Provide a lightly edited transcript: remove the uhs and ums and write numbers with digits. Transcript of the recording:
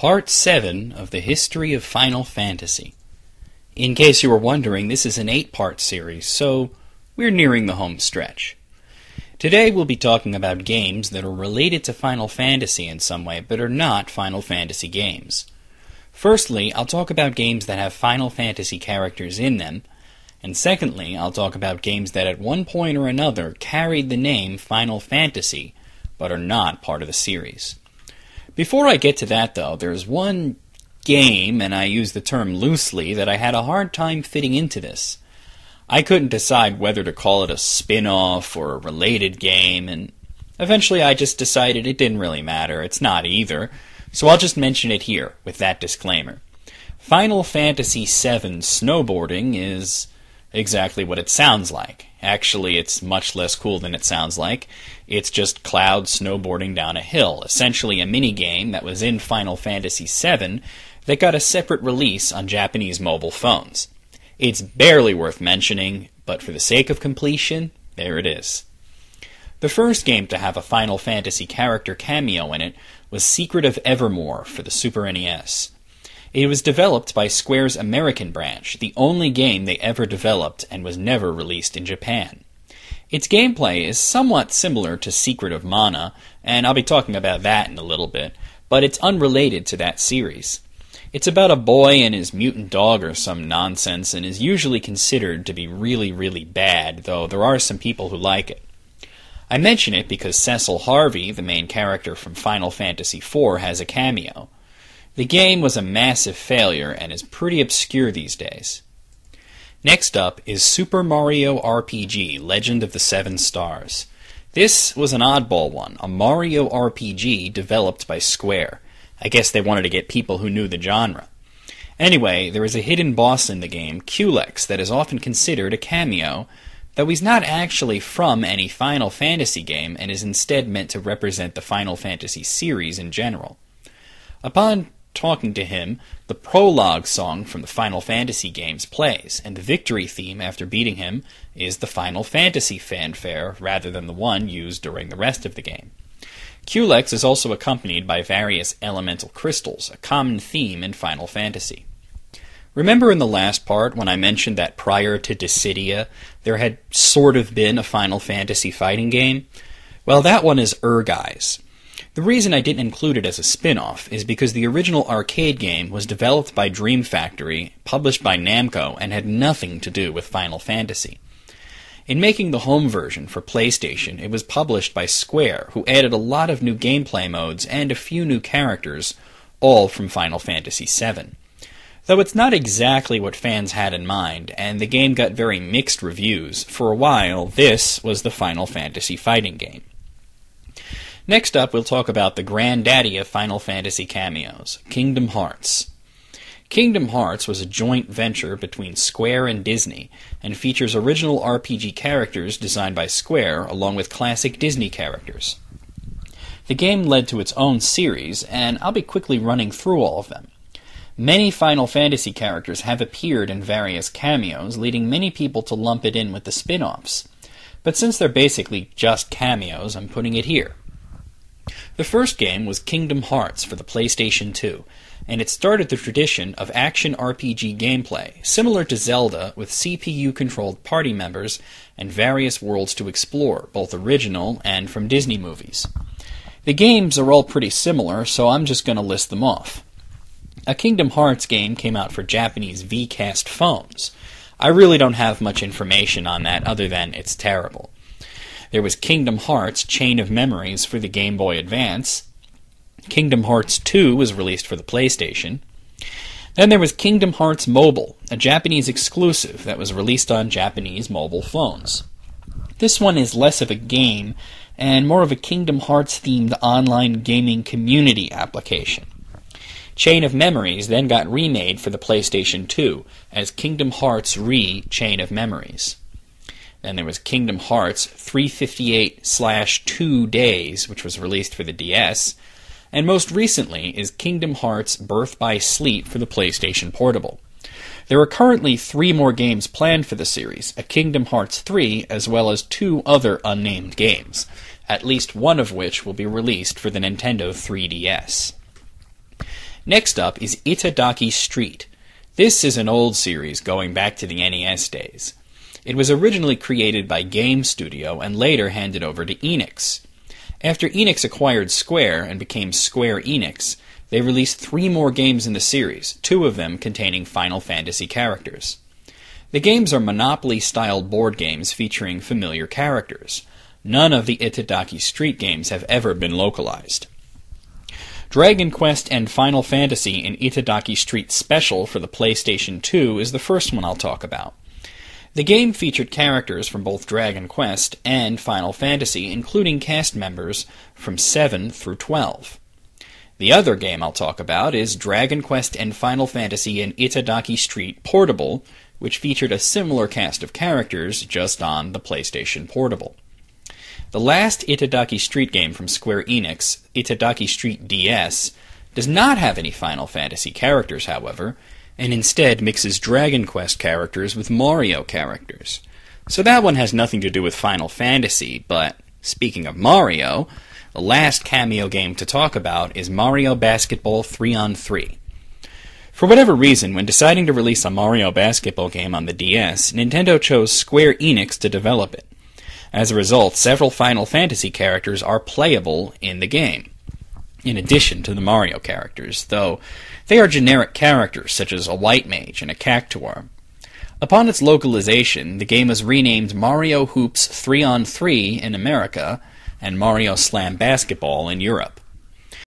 Part 7 of the History of Final Fantasy. In case you were wondering, this is an 8-part series, so we're nearing the home stretch. Today we'll be talking about games that are related to Final Fantasy in some way, but are not Final Fantasy games. Firstly, I'll talk about games that have Final Fantasy characters in them, and secondly, I'll talk about games that at one point or another carried the name Final Fantasy, but are not part of the series. Before I get to that, though, there's one game, and I use the term loosely, that I had a hard time fitting into this. I couldn't decide whether to call it a spin-off or a related game, and eventually I just decided it didn't really matter. It's not either, so I'll just mention it here with that disclaimer. Final Fantasy VII Snowboarding is exactly what it sounds like. Actually, it's much less cool than it sounds like. It's just Cloud snowboarding down a hill, essentially a minigame that was in Final Fantasy VII that got a separate release on Japanese mobile phones. It's barely worth mentioning, but for the sake of completion, there it is. The first game to have a Final Fantasy character cameo in it was Secret of Evermore for the Super NES. It was developed by Square's American branch, the only game they ever developed and was never released in Japan. Its gameplay is somewhat similar to Secret of Mana, and I'll be talking about that in a little bit, but it's unrelated to that series. It's about a boy and his mutant dog or some nonsense, and is usually considered to be really, really bad, though there are some people who like it. I mention it because Cecil Harvey, the main character from Final Fantasy IV, has a cameo. The game was a massive failure and is pretty obscure these days. Next up is Super Mario RPG Legend of the Seven Stars. This was an oddball one, a Mario RPG developed by Square. I guess they wanted to get people who knew the genre. Anyway, there is a hidden boss in the game, Culex, that is often considered a cameo, though he's not actually from any Final Fantasy game and is instead meant to represent the Final Fantasy series in general. Upon talking to him, the prologue song from the Final Fantasy games plays, and the victory theme after beating him is the Final Fantasy fanfare rather than the one used during the rest of the game. Culex is also accompanied by various elemental crystals, a common theme in Final Fantasy. Remember in the last part when I mentioned that prior to Dissidia, there had sort of been a Final Fantasy fighting game? Well, that one is Ehrgeiz. The reason I didn't include it as a spin-off is because the original arcade game was developed by Dream Factory, published by Namco, and had nothing to do with Final Fantasy. In making the home version for PlayStation, it was published by Square, who added a lot of new gameplay modes and a few new characters, all from Final Fantasy VII. Though it's not exactly what fans had in mind, and the game got very mixed reviews, for a while this was the Final Fantasy fighting game. Next up, we'll talk about the granddaddy of Final Fantasy cameos, Kingdom Hearts. Kingdom Hearts was a joint venture between Square and Disney, and features original RPG characters designed by Square, along with classic Disney characters. The game led to its own series, and I'll be quickly running through all of them. Many Final Fantasy characters have appeared in various cameos, leading many people to lump it in with the spin-offs. But since they're basically just cameos, I'm putting it here. The first game was Kingdom Hearts for the PlayStation 2, and it started the tradition of action RPG gameplay, similar to Zelda, with CPU-controlled party members and various worlds to explore, both original and from Disney movies. The games are all pretty similar, so I'm just going to list them off. A Kingdom Hearts game came out for Japanese VCast phones. I really don't have much information on that other than it's terrible. There was Kingdom Hearts Chain of Memories for the Game Boy Advance. Kingdom Hearts 2 was released for the PlayStation. Then there was Kingdom Hearts Mobile, a Japanese exclusive that was released on Japanese mobile phones. This one is less of a game and more of a Kingdom Hearts-themed online gaming community application. Chain of Memories then got remade for the PlayStation 2 as Kingdom Hearts Chain of Memories. Then there was Kingdom Hearts 358/2 Days, which was released for the DS. And most recently is Kingdom Hearts Birth by Sleep for the PlayStation Portable. There are currently 3 more games planned for the series, a Kingdom Hearts 3 as well as 2 other unnamed games, at least one of which will be released for the Nintendo 3DS. Next up is Itadaki Street. This is an old series going back to the NES days. It was originally created by Game Studio and later handed over to Enix. After Enix acquired Square and became Square Enix, they released 3 more games in the series, 2 of them containing Final Fantasy characters. The games are Monopoly-style board games featuring familiar characters. None of the Itadaki Street games have ever been localized. Dragon Quest and Final Fantasy in Itadaki Street Special for the PlayStation 2 is the first one I'll talk about. The game featured characters from both Dragon Quest and Final Fantasy, including cast members from 7 through 12. The other game I'll talk about is Dragon Quest and Final Fantasy in Itadaki Street Portable, which featured a similar cast of characters just on the PlayStation Portable. The last Itadaki Street game from Square Enix, Itadaki Street DS, does not have any Final Fantasy characters, however, and instead mixes Dragon Quest characters with Mario characters. So that one has nothing to do with Final Fantasy, but speaking of Mario, the last cameo game to talk about is Mario Basketball 3-on-3. For whatever reason, when deciding to release a Mario Basketball game on the DS, Nintendo chose Square Enix to develop it. As a result, several Final Fantasy characters are playable in the game, in addition to the Mario characters, though they are generic characters such as a White Mage and a Cactuar. Upon its localization, the game was renamed Mario Hoops 3-on-3 in America and Mario Slam Basketball in Europe.